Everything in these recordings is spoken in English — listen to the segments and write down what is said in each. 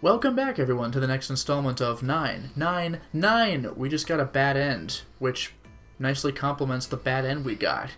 Welcome back, everyone, to the next installment of 999. We just got a bad end, which nicely complements the bad end we got.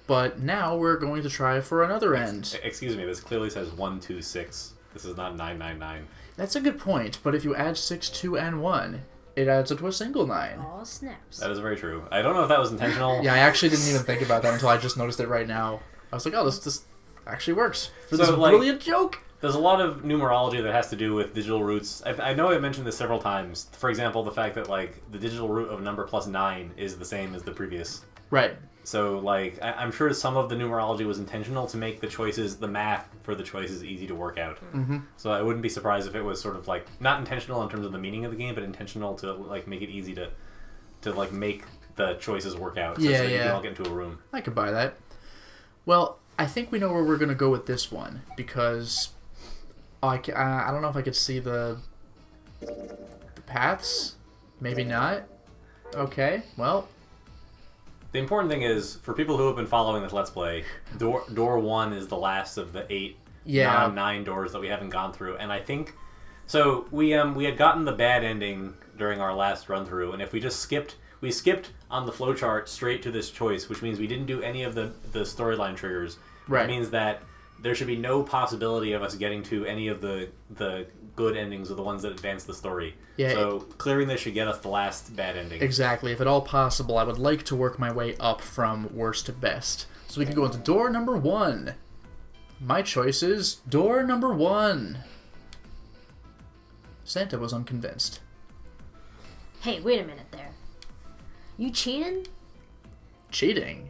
But now we're going to try for another end. Excuse me, this clearly says 126. This is not 999. That's a good point, but if you add 6, 2, and 1, it adds up to a single 9. Oh, snaps. That is very true. I don't know if that was intentional. Yeah, I actually didn't even think about that until I just noticed it right now. I was like, oh, this actually works for this brilliant joke. There's a lot of numerology that has to do with digital roots. I know I mentioned this several times. For example, the fact that the digital root of number plus 9 is the same as the previous. Right. So I'm sure some of the numerology was intentional to make the math for the choices easy to work out. Mm-hmm. So I wouldn't be surprised if it was sort of not intentional in terms of the meaning of the game, but intentional to make it easy to make the choices work out. So that you can all get into a room. I could buy that. Well, I think we know where we're going to go with this one because I don't know if I could see the paths. Maybe not. Okay, well. The important thing is, for people who have been following this Let's Play, door 1 is the last of the 8 9 doors that we haven't gone through. And I think... So, we had gotten the bad ending during our last run-through, and if we just skipped... We skipped on the flowchart straight to this choice, which means we didn't do any of the storyline triggers. Right. It means that there should be no possibility of us getting to any of the good endings or the ones that advance the story. Yeah. So clearing this should get us the last bad ending. Exactly. If at all possible, I would like to work my way up from worst to best. So we can go into door number 1. My choice is door number 1. Santa was unconvinced. Hey, wait a minute there. You cheating? Cheating?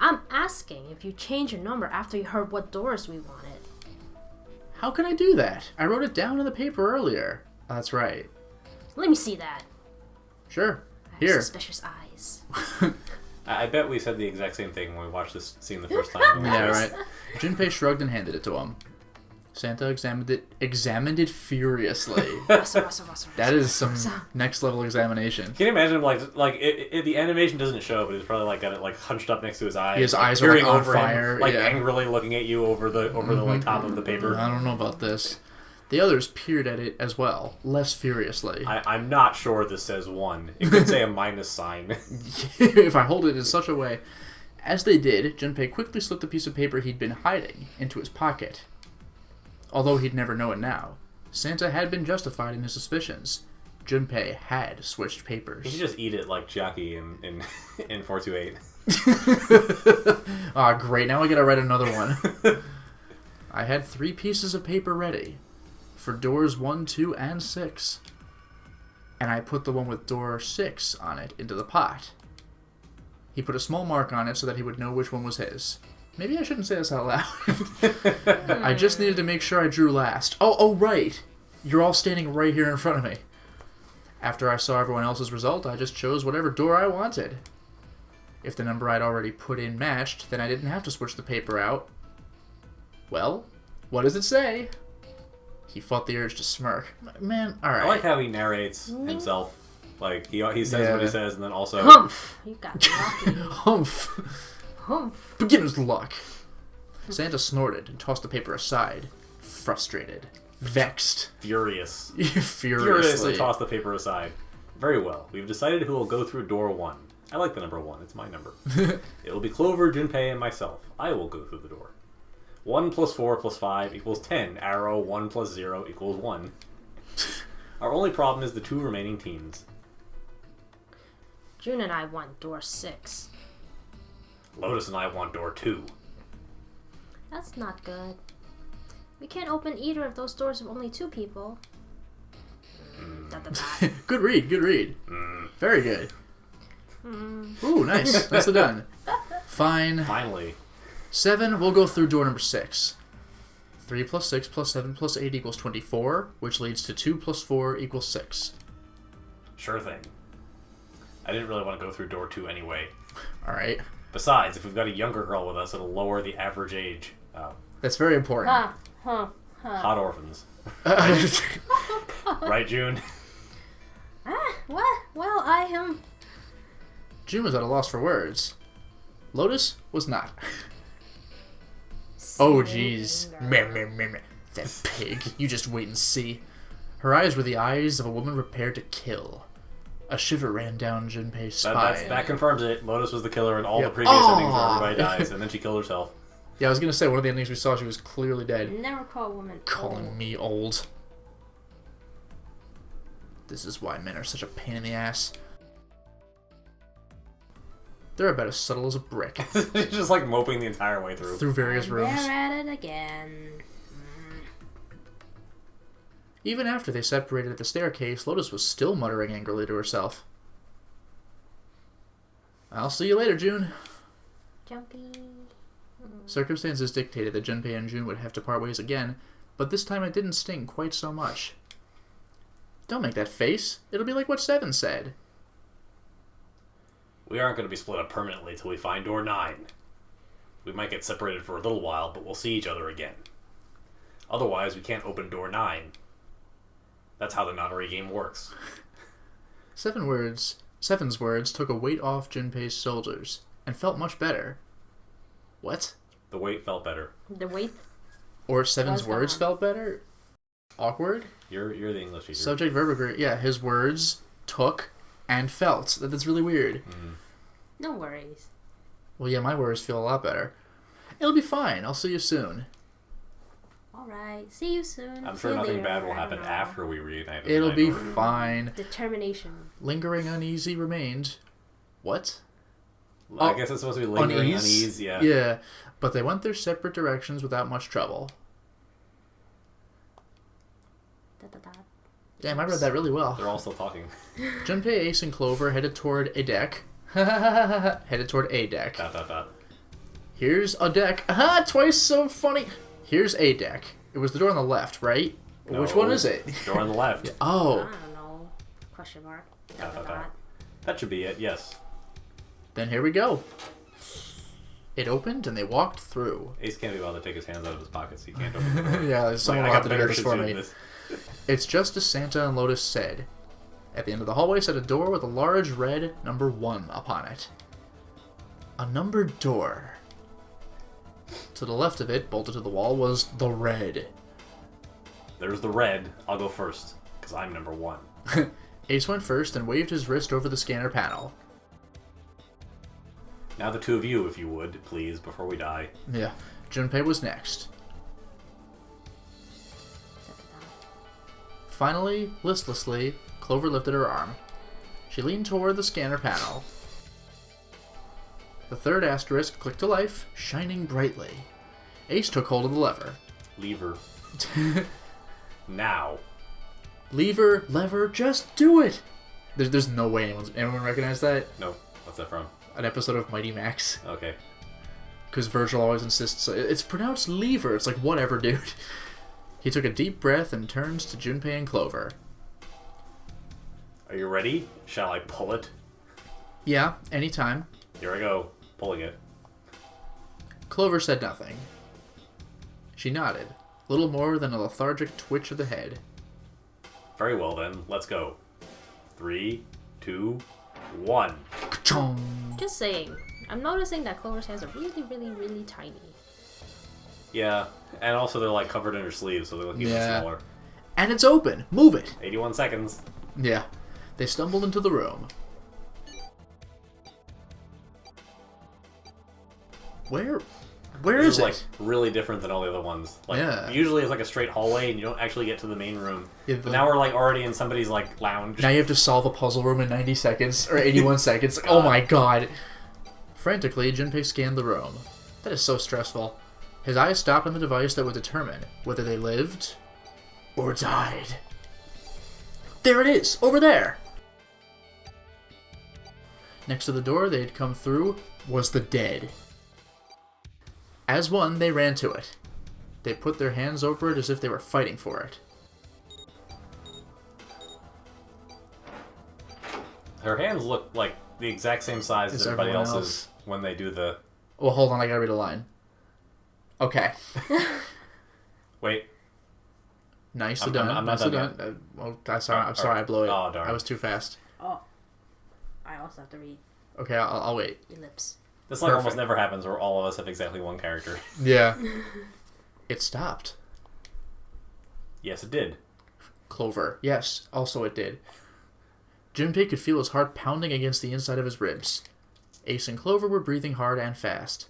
I'm asking if you changed your number after you heard what doors we wanted. How can I do that? I wrote it down in the paper earlier. Oh, that's right. Let me see that. Sure. I have suspicious eyes. I bet we said the exact same thing when we watched this scene the first time. Yeah, right. Junpei shrugged and handed it to him. Santa examined it furiously. That is some next level examination. Can you imagine the animation doesn't show, but he's probably got it hunched up next to his eyes. His eyes are on over fire, him, angrily looking at you over the top of the paper. I don't know about this. The others peered at it as well, less furiously. I'm not sure this says 1. It could say a minus sign. If I hold it in such a way. As they did, Junpei quickly slipped a piece of paper he'd been hiding into his pocket. Although he'd never know it now, Santa had been justified in his suspicions. Junpei had switched papers. You should just eat it like Jackie in 428. Ah, great. Now I gotta write another one. I had 3 pieces of paper ready for doors 1, 2, and 6. And I put the one with door 6 on it into the pot. He put a small mark on it so that he would know which one was his. Maybe I shouldn't say this out loud. I just needed to make sure I drew last. Oh, right. You're all standing right here in front of me. After I saw everyone else's result, I just chose whatever door I wanted. If the number I'd already put in matched, then I didn't have to switch the paper out. Well, what does it say? He fought the urge to smirk. Man, alright. I like how he narrates himself. He says what he says, and then also... Humph! You got lucky. Humph! Humph! Beginner's luck. Santa snorted and tossed the paper aside, frustrated, vexed, furiously furiously tossed the paper aside. Very well. We've decided who will go through door 1. I like the number 1. It's my number. It will be Clover, Junpei, and myself. I will go through the door. 1 plus 4 plus 5 equals 10. Arrow 1 plus 0 equals 1. Our only problem is the 2 remaining teams. June and I want door 6. Lotus and I want door 2. That's not good. We can't open either of those doors with only 2 people. Good read. Very good. Ooh, nice. Nicely done. Fine. Finally. 7, we'll go through door number 6. 3 plus 6 plus 7 plus 8 equals 24, which leads to 2 plus 4 equals 6. Sure thing. I didn't really want to go through door 2 anyway. Alright. Besides, if we've got a younger girl with us, it'll lower the average age. That's very important. Hot orphans. Right, June? What? Well, I am... June was at a loss for words. Lotus was not. Oh, jeez. That pig. You just wait and see. Her eyes were the eyes of a woman prepared to kill. A shiver ran down Junpei's spine. That confirms it. Lotus was the killer in all the previous endings where everybody dies, and then she killed herself. Yeah, I was going to say, one of the endings we saw, she was clearly dead. Never call a woman Calling me old. This is why men are such a pain in the ass. They're about as subtle as a brick. She's just like moping the entire way through. Through various rooms. They're at it again. Even after they separated at the staircase, Lotus was still muttering angrily to herself. I'll see you later, June. Jumpy. Circumstances dictated that Junpei and June would have to part ways again, but this time it didn't sting quite so much. Don't make that face. It'll be like what Seven said. We aren't going to be split up permanently till we find door 9. We might get separated for a little while, but we'll see each other again. Otherwise, we can't open door 9. That's how the notary game works. Seven's words took a weight off Junpei's shoulders, and felt much better. What? The weight felt better. The weight? Or Seven's words felt better? Awkward? You're the English teacher. Subject, verb, agree. Yeah, his words took and felt. That's really weird. No worries. Well, yeah, my words feel a lot better. It'll be fine. I'll see you soon. Alright, see you soon. I'm sure nothing bad will happen after we reunite. It'll be fine. Determination. Lingering uneasy remained. What? I guess it's supposed to be lingering unease, yeah. Yeah, but they went their separate directions without much trouble. Damn, I read that really well. They're all still talking. Junpei, Ace, and Clover headed toward a deck. Headed toward a deck. ... Here's a deck. Aha, twice so funny. Here's a deck. It was the door on the left, right? No, which one is it? Door on the left. Oh. I don't know. Question mark. ... That should be it, yes. Then here we go. It opened and they walked through. Ace can't be bothered to take his hands out of his pockets. He can't open the door. Yeah, someone will have to do this for me. This. It's just as Santa and Lotus said. At the end of the hallway sat a door with a large red number 1 upon it. A numbered door. To the left of it, bolted to the wall, was the red. There's the red. I'll go first, because I'm number 1. Ace went first and waved his wrist over the scanner panel. Now the two of you, if you would, please, before we die. Yeah. Junpei was next. Finally, listlessly, Clover lifted her arm. She leaned toward the scanner panel. The third asterisk clicked to life, shining brightly. Ace took hold of the lever. Lever. Now. Lever, lever, just do it! There's no way anyone recognize that? No. What's that from? An episode of Mighty Max. Okay. Because Virgil always insists, it's pronounced lever. It's like, whatever, dude. He took a deep breath and turned to Junpei and Clover. Are you ready? Shall I pull it? Yeah, anytime. Here I go. Pulling it. Clover said nothing. She nodded, little more than a lethargic twitch of the head. Very well then, let's go. 3, 2, 1. Ka-chong! Just saying. I'm noticing that Clover's hands are really, really, really tiny. Yeah, and also they're like covered in her sleeves, so they look even smaller. And it's open! Move it! 81 seconds. Yeah. They stumbled into the room. Where is it? Like really different than all the other ones. Like usually it's like a straight hallway and you don't actually get to the main room. Yeah, but now we're like already in somebody's like lounge. Now you have to solve a puzzle room in 90 seconds or 81 seconds. Like, oh my god. Frantically, Junpei scanned the room. That is so stressful. His eyes stopped on the device that would determine whether they lived or died. There it is! Over there! Next to the door they had come through was the dead. As one, they ran to it. They put their hands over it as if they were fighting for it. Her hands look like the exact same size as everybody else's when they do the... Well, hold on, I gotta read a line. Okay. Wait. Nicely done. I'm not done. Well, I'm sorry, I blew it. Oh, darn. I was too fast. Oh. I also have to read. Okay, I'll wait. Ellipse. This like almost never happens where all of us have exactly one character. Yeah. It stopped. Yes, it did. Clover. Yes, also it did. Junpei could feel his heart pounding against the inside of his ribs. Ace and Clover were breathing hard and fast.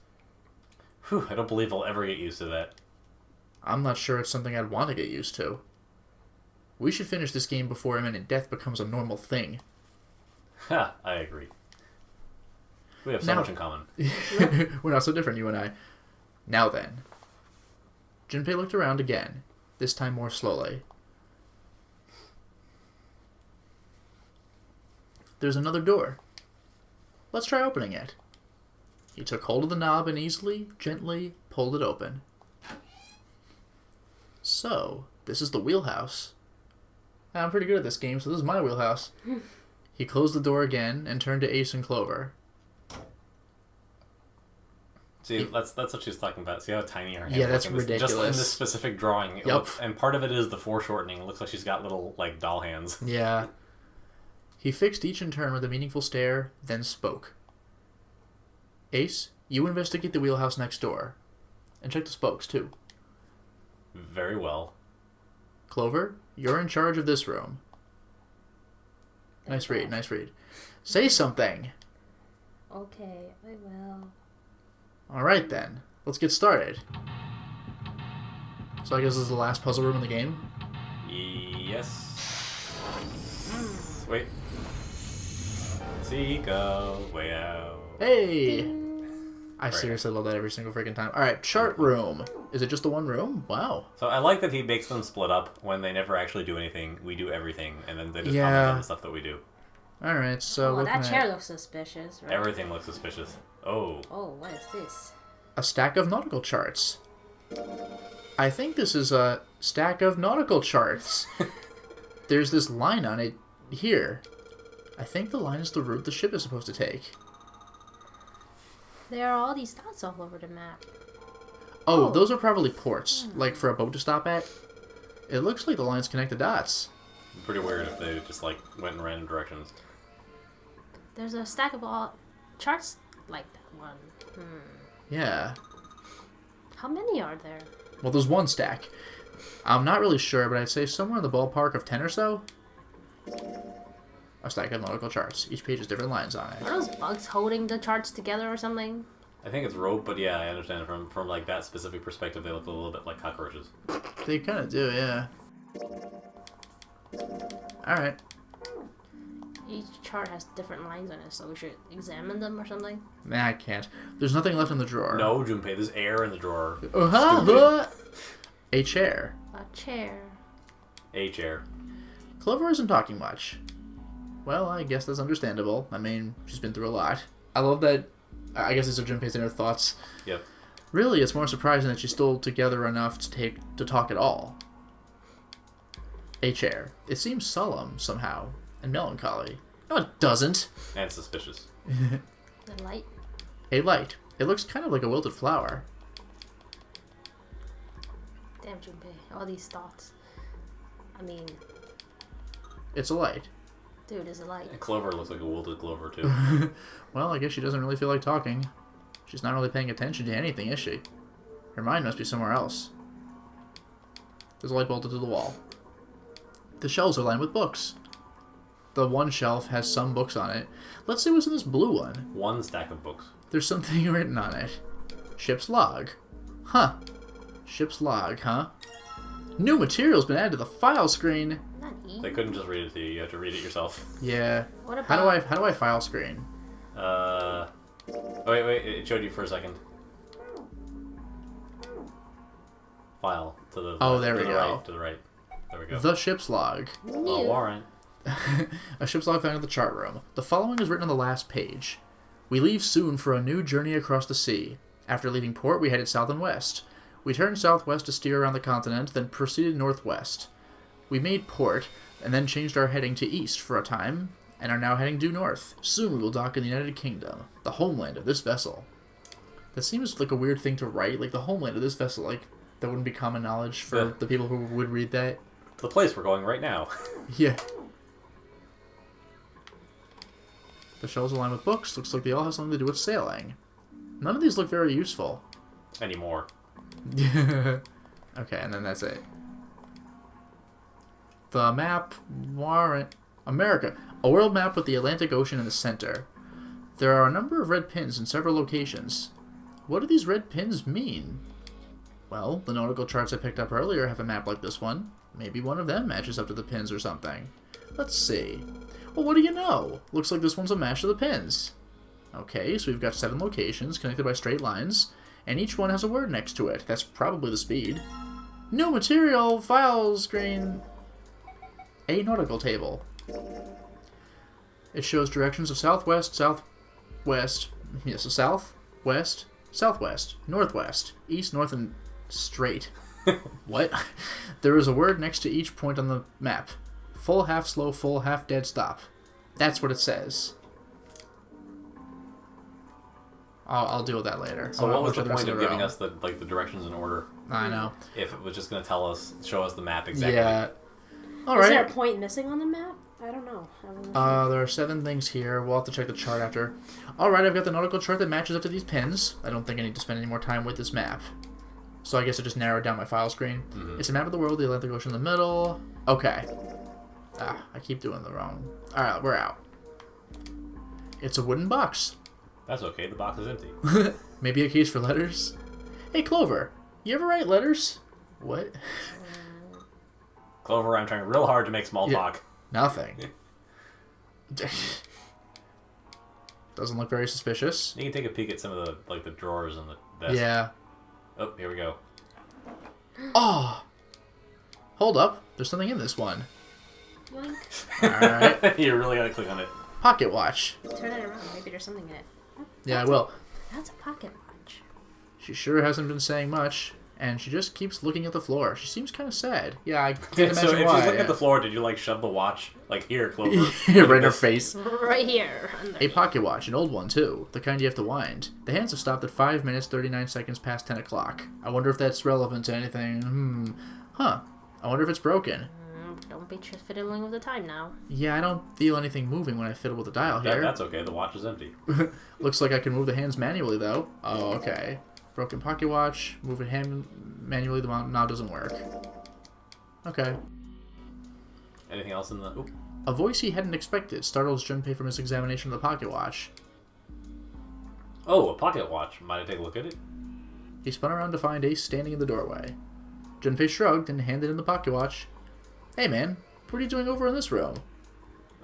Whew, I don't believe I'll ever get used to that. I'm not sure it's something I'd want to get used to. We should finish this game before imminent death becomes a normal thing. Ha, I agree. We have so much in common. We're not so different, you and I. Now then. Junpei looked around again, this time more slowly. There's another door. Let's try opening it. He took hold of the knob and easily, gently pulled it open. So, this is the wheelhouse. I'm pretty good at this game, so this is my wheelhouse. He closed the door again and turned to Ace and Clover. See, that's what she was talking about. See how tiny her hands Yeah, that's look in this, ridiculous. Just in this specific drawing. Yep. And part of it is the foreshortening. It looks like she's got little, like, doll hands. Yeah. He fixed each in turn with a meaningful stare, then spoke. Ace, you investigate the wheelhouse next door. And check the spokes, too. Very well. Clover, you're in charge of this room. Nice read, nice read. Say something! Okay, I will. Alright then, let's get started. So I guess this is the last puzzle room in the game? Yes. Wait. Seagull, way out. Hey! I Right. seriously love that every single freaking time. Alright, chart room. Is it just the one room? Wow. So I like that he makes them split up when they never actually do anything. We do everything, and then they just Yeah. comment on the stuff that we do. Alright, so Oh, that looking chair at looks suspicious, right? Everything looks suspicious. Oh. Oh, what is this? a stack of nautical charts. I think this is a stack of nautical charts. There's this line on it here. I think the line is the route the ship is supposed to take. There are all these dots all over the map. Oh, Oh. those are probably ports, like for a boat to stop at. It looks like the lines connect the dots. Pretty weird if they just, like, went in random directions. There's a stack of all charts like that one. Yeah. How many are there? Well, there's one stack. I'm not really sure, but I'd say somewhere in the ballpark of 10 or so. A stack of nautical charts. Each page has different lines on Are it. those bugs holding the charts together or something? I think it's rope, but yeah, I understand it from like that specific perspective. They look a little bit like cockroaches. They kind of do, yeah. Alright. Each chart has different lines on it, so we should examine them or something? Nah, I can't. There's nothing left in the drawer. No, Junpei, there's air in the drawer. Uh-huh. A chair. A chair. A chair. Clover isn't talking much. Well, I guess that's understandable. I mean, she's been through a lot. I love that. I guess these are Junpei's inner thoughts. Yep. Really, it's more surprising that she's still together enough to talk at all. A chair. It seems solemn, somehow, and melancholy. No, it doesn't. And suspicious. The light. A light. It looks kind of like a wilted flower. Damn, Junpei. All these thoughts. I mean, It's a light. dude, it's a light. And Clover looks like a wilted clover, too. Well, I guess she doesn't really feel like talking. She's not really paying attention to anything, is she? Her mind must be somewhere else. There's a light bolted to the wall. The shelves are lined with books. The one shelf has some books on it. Let's see what's in this blue one. One stack of books. There's something written on it. Ship's log. Huh. Ship's log, huh? New material's been added to the file screen. Not E. They couldn't just read it to you. You have to read it yourself. Yeah. What about... How do I file screen? Wait. It showed you for a second. File to the. Oh, there to we the go. Right, to the right. There we go. The ship's log. Oh, alright. A ship's log found in the chart room. The following is written on the last page. We leave soon for a new journey across the sea. After leaving port, we headed south and west. We turned southwest to steer around the continent, then proceeded northwest. We made port, and then changed our heading to east for a time, and are now heading due north. Soon we will dock in the United Kingdom, the homeland of this vessel. That seems like a weird thing to write, like the homeland of this vessel, like that wouldn't be common knowledge for the people who would read that. The place we're going right now. Yeah. The shelves are lined with books. Looks like they all have something to do with sailing. None of these look very useful. Anymore. Okay, and then that's it. The map warrant America. A world map with the Atlantic Ocean in the center. There are a number of red pins in several locations. What do these red pins mean? Well, the nautical charts I picked up earlier have a map like this one. Maybe one of them matches up to the pins or something. Let's see. Well, what do you know? Looks like this one's a mash of the pins. Okay, so we've got 7 locations connected by straight lines, and each one has a word next to it. That's probably the speed. New material, file screen. A nautical table. It shows directions of southwest, southwest, yes, so south, west, southwest, northwest, east, north, and straight. What? There is a word next to each point on the map. Full, half slow, full, half dead stop. That's what it says. I'll deal with that later. So what was the point of giving us the directions in order? I know. If it was just going to show us the map exactly. Yeah. All right. Is there a point missing on the map? I don't know. There are 7 things here. We'll have to check the chart after. All right, I've got the nautical chart that matches up to these pins. I don't think I need to spend any more time with this map. So I guess I just narrowed down my file screen. Mm-hmm. It's a map of the world, the Atlantic Ocean in the middle. Okay. I keep doing the wrong. All right, we're out. It's a wooden box. That's okay. The box is empty. Maybe a case for letters? Hey, Clover. You ever write letters? What? Clover, I'm trying real hard to make small talk. Nothing. Doesn't look very suspicious. You can take a peek at some of the drawers on the desk. Yeah. Oh, here we go. Oh! Hold up. There's something in this one. Yoink. Alright. You really gotta click on it. Pocket watch. Turn it around. Maybe there's something in it. Yeah, I will. That's a pocket watch. She sure hasn't been saying much, and she just keeps looking at the floor. She seems kind of sad. Yeah, I can't imagine so if why. she's looking at the floor, did you shove the watch here, Clover? Right in her face. Right here. A pocket watch, an old one too, the kind you have to wind. The hands have stopped at 5 minutes 39 seconds past 10 o'clock. I wonder if that's relevant to anything. Huh. I wonder if it's broken. Don't be fiddling with the time now. Yeah, I don't feel anything moving when I fiddle with the dial here. That's okay. The watch is empty. Looks like I can move the hands manually, though. Oh, okay. Broken pocket watch. Move it hand manually. The knob doesn't work. Okay. Anything else in the... Oop. A voice he hadn't expected startles Junpei from his examination of the pocket watch. Oh, a pocket watch. Might I take a look at it? He spun around to find Ace standing in the doorway. Junpei shrugged and handed him the pocket watch. Hey, man. What are you doing over in this room?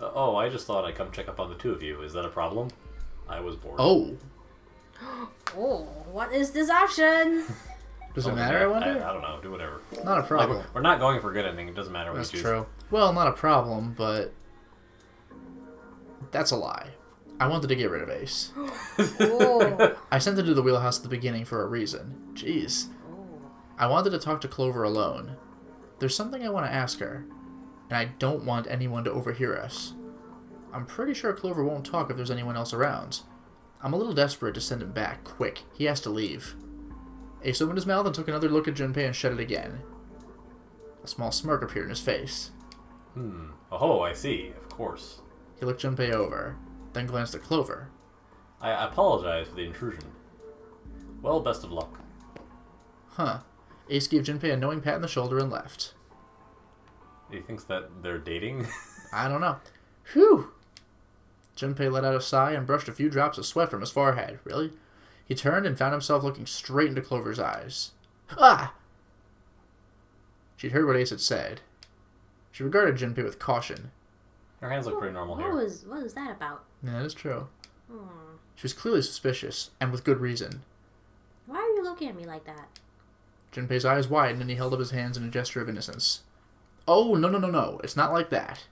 I just thought I'd come check up on the two of you. Is that a problem? I was bored. Oh. Oh, what is this option? Does it matter, I wonder? I don't know. Do whatever. Not a problem. Like, we're not going for a good ending. It doesn't matter what That's you choose. true. Well, not a problem, but... That's a lie. I wanted to get rid of Ace. Oh. I sent him to the wheelhouse at the beginning for a reason. Jeez. Oh. I wanted to talk to Clover alone. There's something I want to ask her, and I don't want anyone to overhear us. I'm pretty sure Clover won't talk if there's anyone else around. I'm a little desperate to send him back, quick. He has to leave. Ace opened his mouth and took another look at Junpei and shut it again. A small smirk appeared in his face. Oh, I see. Of course. He looked Junpei over, then glanced at Clover. I apologize for the intrusion. Well, best of luck. Huh. Ace gave Junpei a knowing pat on the shoulder and left. He thinks that they're dating? I don't know. Whew! Junpei let out a sigh and brushed a few drops of sweat from his forehead. Really? He turned and found himself looking straight into Clover's eyes. Ah! She'd heard what Ace had said. She regarded Junpei with caution. Her hands look pretty normal here. What was that about? Yeah, that is true. Hmm. She was clearly suspicious, and with good reason. Why are you looking at me like that? Junpei's eyes widened and he held up his hands in a gesture of innocence. Oh, no. It's not like that.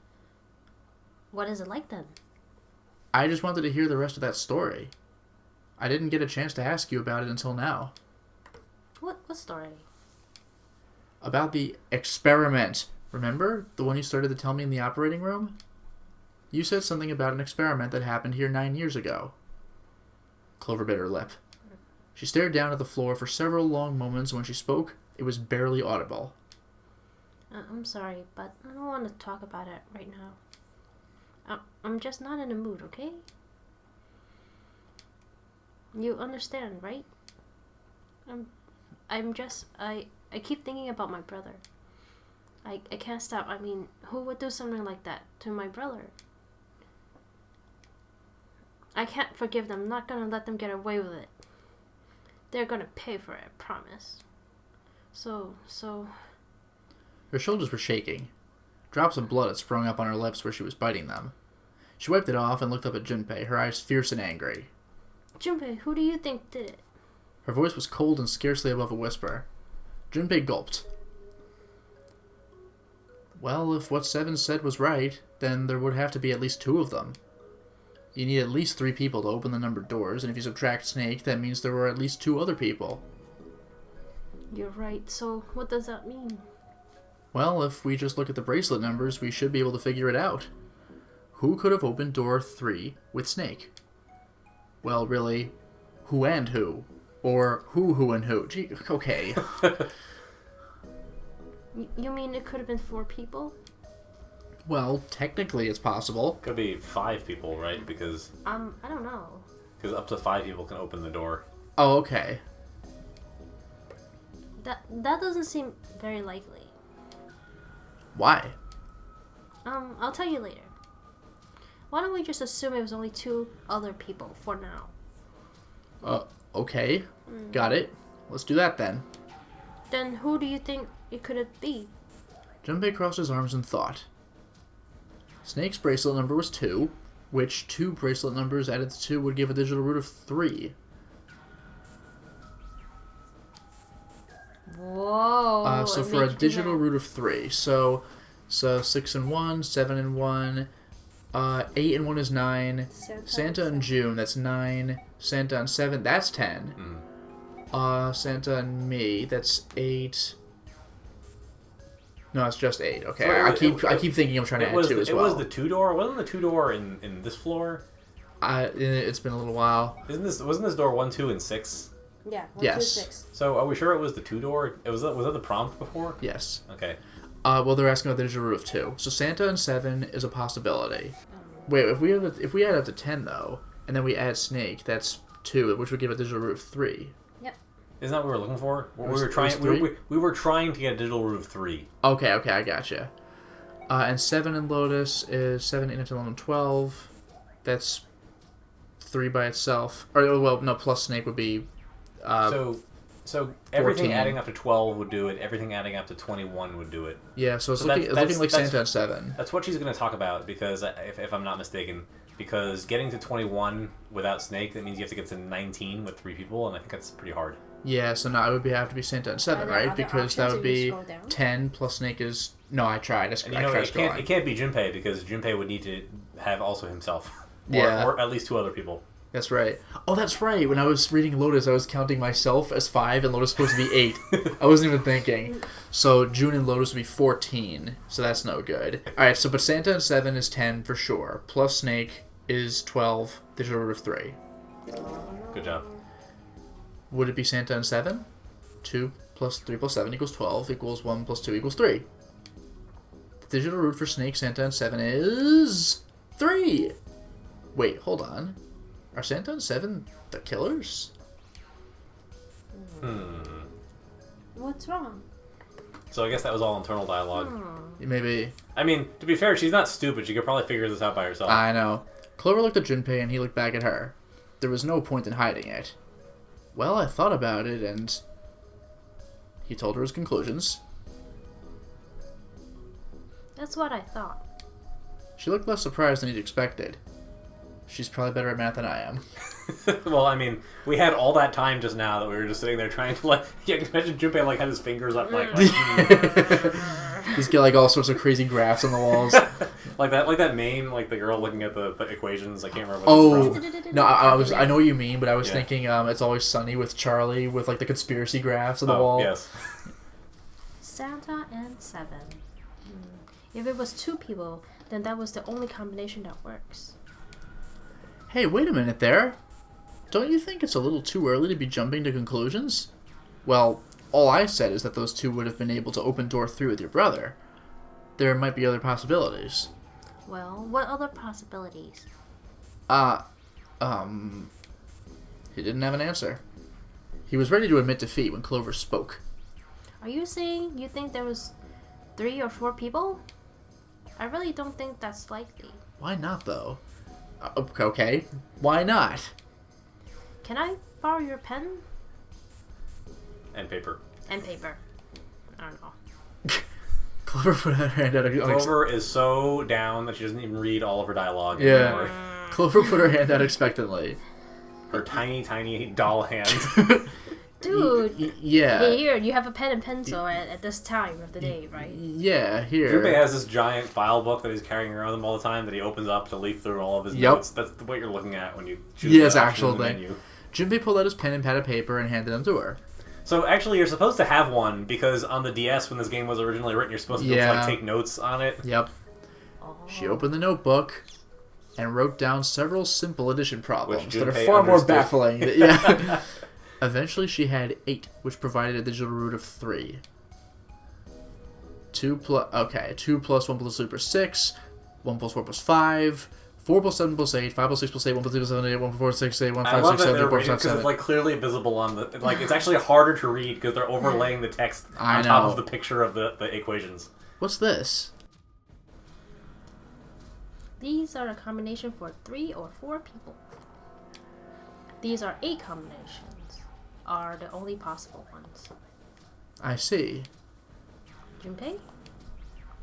What is it like then? I just wanted to hear the rest of that story. I didn't get a chance to ask you about it until now. What story? About the experiment. Remember? The one you started to tell me in the operating room? You said something about an experiment that happened here 9 years ago. Clover bit her lip. She stared down at the floor for several long moments. When she spoke, it was barely audible. I'm sorry, but I don't want to talk about it right now. I'm just not in the mood, okay? You understand, right? I keep thinking about my brother. I can't stop. I mean, who would do something like that to my brother? I can't forgive them. I'm not gonna let them get away with it. They're gonna pay for it, I promise. So... Her shoulders were shaking. Drops of blood had sprung up on her lips where she was biting them. She wiped it off and looked up at Junpei, her eyes fierce and angry. Junpei, who do you think did it? Her voice was cold and scarcely above a whisper. Junpei gulped. Well, if what Seven said was right, then there would have to be at least 2 of them. You need at least 3 people to open the numbered doors, and if you subtract Snake, that means there were at least 2 other people. You're right, so what does that mean? Well, if we just look at the bracelet numbers, we should be able to figure it out. Who could have opened door 3 with Snake? Well, really, who and who? Or who and who? Gee, okay. You mean it could have been 4 people? Well, technically it's possible. Could be 5 people, right? Because... I don't know. Because up to 5 people can open the door. Oh, okay. That doesn't seem very likely. Why? I'll tell you later. Why don't we just assume it was only 2 other people for now? Okay. Got it. Let's do that then. Then who do you think it could be? Junpei crossed his arms in thought. Snake's bracelet number was 2, which 2 bracelet numbers added to 2 would give a digital root of 3. Whoa. So for a digital root of 3, so 6 and 1, 7 and 1, 8 and 1 is 9. Santa and June, that's 9. Santa and 7, that's 10. Santa and me, that's 8. No, it's just 8. Okay, so I keep thinking I'm trying to add 2 as well. It was the 2-door. Wasn't the 2-door in this floor? It's been a little while. Wasn't this door 1, 2, and 6? Yeah. 1, yes. 2, 6. So are we sure it was the 2-door? Was that the prompt before? Yes. Okay. Well, they're asking about the digital root of 2. So Santa and 7 is a possibility. Wait, if we add up to 10 though, and then we add Snake, that's 2, which would give a digital root of 3. Yep. Isn't that what we were looking for? We were trying to get a digital root of 3. Okay, I gotcha. And 7 in Lotus is 7, 8, 9, 10, 11, 12. That's 3 by itself. Or, well, no, plus Snake would be... So everything 14. adding up to 12 would do it. Everything adding up to 21 would do it. Yeah, so it's looking like Santa and 7. That's what she's going to talk about, because if I'm not mistaken, because getting to 21 without Snake, that means you have to get to 19 with 3 people, and I think that's pretty hard. Yeah, so now it would have to be Santa and 7, right? Because that would be 10 plus Snake is... No, I tried. It can't be Junpei, because Junpei would need to have also himself. Or at least 2 other people. That's right. Oh, that's right. When I was reading Lotus, I was counting myself as 5, and Lotus was supposed to be 8. I wasn't even thinking. So June and Lotus would be 14, so that's no good. Alright, so but Santa and 7 is 10 for sure. Plus Snake is 12, digital root of 3. Good job. Would it be Santa and 7? 2 plus 3 plus 7 equals 12, equals 1 plus 2 equals 3. The digital root for Snake, Santa, and 7 is... 3! Wait, hold on. Are Santa and 7 the killers? What's wrong? So I guess that was all internal dialogue. Maybe. I mean, to be fair, she's not stupid. She could probably figure this out by herself. I know. Clover looked at Junpei and he looked back at her. There was no point in hiding it. Well, I thought about it and... He told her his conclusions. That's what I thought. She looked less surprised than he'd expected. She's probably better at math than I am. Well, I mean, we had all that time just now that we were just sitting there trying to, like... Yeah, imagine Junpei, like, had his fingers up, like He's got, like, all sorts of crazy graphs on the walls. like that meme, like the girl looking at the equations. I can't remember what it's from. No, I know what you mean, but I was thinking It's Always Sunny with Charlie with, like, the conspiracy graphs on the wall. Yes. Santa and 7. If it was 2 people, then that was the only combination that works. Hey, wait a minute there. Don't you think it's a little too early to be jumping to conclusions? Well, all I said is that those 2 would have been able to open door 3 with your brother. There might be other possibilities. Well, what other possibilities? He didn't have an answer. He was ready to admit defeat when Clover spoke. Are you saying you think there was 3 or 4 people? I really don't think that's likely. Why not, though? Okay, why not? Can I borrow your pen? And paper. And paper. I don't know. Clover put her hand out. Clover is so down that she doesn't even read all of her dialogue Yeah. anymore. Clover put her hand out expectantly. Her tiny, tiny doll hand. Dude. Yeah. Hey, here, you have a pen and pencil at this time of the day, right? Yeah, here. Junpei has this giant file book that he's carrying around him all the time that he opens up to leaf through all of his notes. That's what you're looking at when you choose Yes, the actual option in the thing. menu. Junpei pulled out his pen and pad of paper and handed them to her. So actually, you're supposed to have one because on the DS, when this game was originally written, you're supposed to be able to take notes on it. Yep. Oh. She opened the notebook and wrote down several simple addition problems that are Junpei far more understood. baffling. Yeah. Eventually, she had 8, which provided a digital root of 3. 2 plus 1 plus 2 plus 6. 1 plus 4 plus 5. 4 plus 7 plus 8. 5 plus 6 plus 8. 1 plus 3 plus 7 8. 1 plus 4 6 8. 1 I 5 love 6 that 7 they're 8 4 reading 5 because 7. it's like clearly visible on the it's actually harder to read because they're overlaying the text on top of the picture of the equations. What's this? These are a combination for 3 or 4 people. These are 8 combinations. Are the only possible ones. I see. Junpei?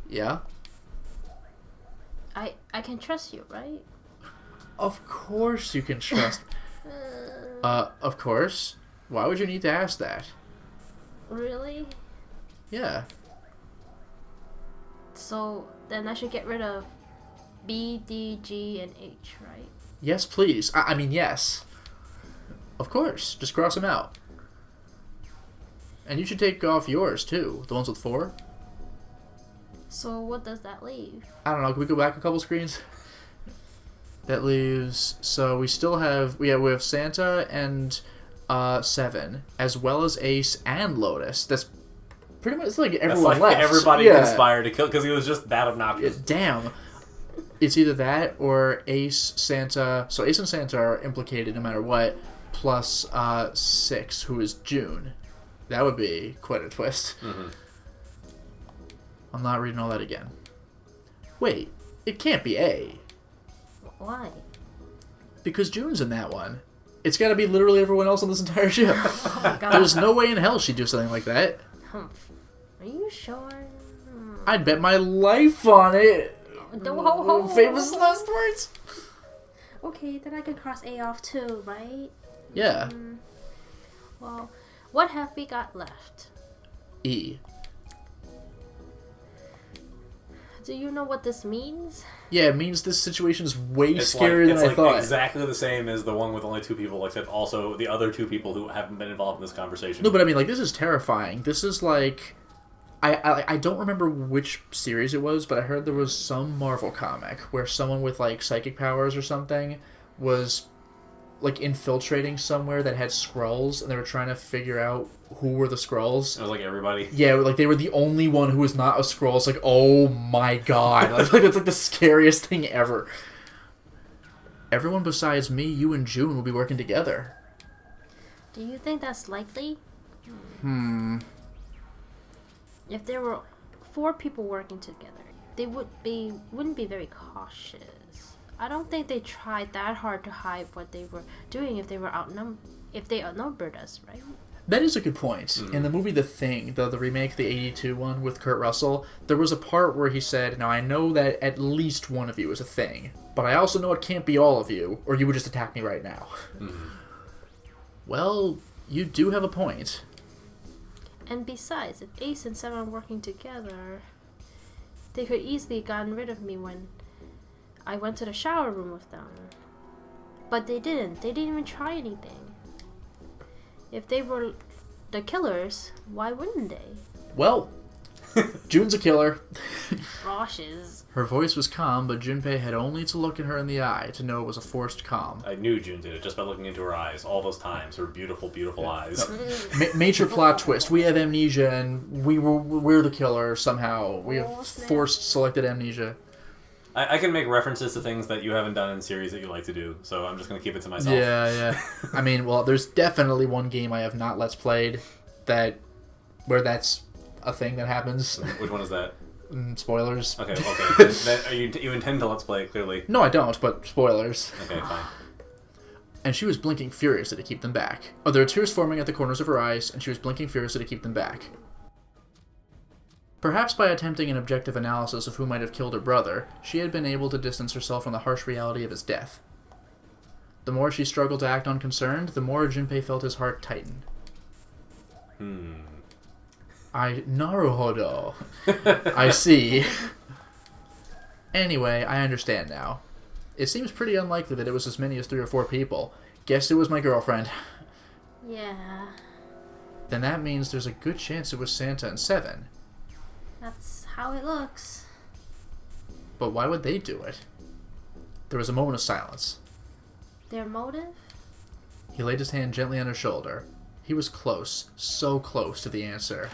Yeah? I can trust you, right? Of course you can trust. Of course. Why would you need to ask that? Really? Yeah. So then I should get rid of B, D, G, and H, right? Yes, please. I mean, yes. Of course. Just cross them out. And you should take off yours, too. The ones with 4. So what does that leave? I don't know. Can we go back a couple screens? That leaves... So we still have... We have Santa and 7, as well as Ace and Lotus. That's pretty much... It's like everyone left. Everybody conspired to kill because he was just that obnoxious. Damn. It's either that or Ace, Santa... So Ace and Santa are implicated no matter what, plus 6, who is June. That would be quite a twist. Mm-hmm. I'm not reading all that again. Wait, it can't be A. Why? Because June's in that one. It's got to be literally everyone else on this entire ship. Oh my god. There's no way in hell she'd do something like that. Humph. Are you sure? I'd bet my life on it. No. Famous last words. Okay, then I can cross A off too, right? Yeah. Well, what have we got left? E. Do you know what this means? Yeah, it means this situation's way It's scarier than I thought. Exactly the same as the one with only 2 people, except also the other 2 people who haven't been involved in this conversation. No, but I mean, like, this is terrifying. This is like... I don't remember which series it was, but I heard there was some Marvel comic where someone with, like, psychic powers or something was, like, infiltrating somewhere that had Skrulls, and they were trying to figure out who were the Skrulls. It was like everybody. Yeah, like, they were the only one who was not a Skrull. It's like, oh my god. Like, it's like the scariest thing ever. Everyone besides me, you, and June will be working together. Do you think that's likely? If there were 4 people working together, they wouldn't be very cautious. I don't think they tried that hard to hide what they were doing if they outnumbered us, right? That is a good point. In the movie The Thing, the remake, the 82 one with Kurt Russell, there was a part where he said, now I know that at least one of you is a thing, but I also know it can't be all of you, or you would just attack me right now. Well, you do have a point. And besides, if Ace and 7 are working together, they could easily have gotten rid of me when I went to the shower room with them. But they didn't. They didn't even try anything. If they were the killers, why wouldn't they? Well, June's a killer. Roshes. Her voice was calm, but Junpei had only to look at her in the eye to know it was a forced calm. I knew June did it just by looking into her eyes all those times. Her beautiful, beautiful eyes. Major plot twist. We have amnesia, and we're the killer somehow. We have forced selected amnesia. I can make references to things that you haven't done in series that you like to do, so I'm just going to keep it to myself. Yeah. I mean, well, there's definitely one game I have not Let's Played where that's a thing that happens. Which one is that? Spoilers. Okay. You intend to Let's Play it, clearly. No, I don't, but spoilers. Okay, fine. And she was blinking furiously to keep them back. Oh, there were tears forming at the corners of her eyes, and she was blinking furiously to keep them back. Perhaps by attempting an objective analysis of who might have killed her brother, she had been able to distance herself from the harsh reality of his death. The more she struggled to act unconcerned, the more Junpei felt his heart tighten. Naruhodo. I see. Anyway, I understand now. It seems pretty unlikely that it was as many as 3 or 4 people. Guess it was my girlfriend. Yeah. Then that means there's a good chance it was Santa and Seven. That's how it looks. But why would they do it? There was a moment of silence. Their motive? He laid his hand gently on her shoulder. He was close, so close to the answer.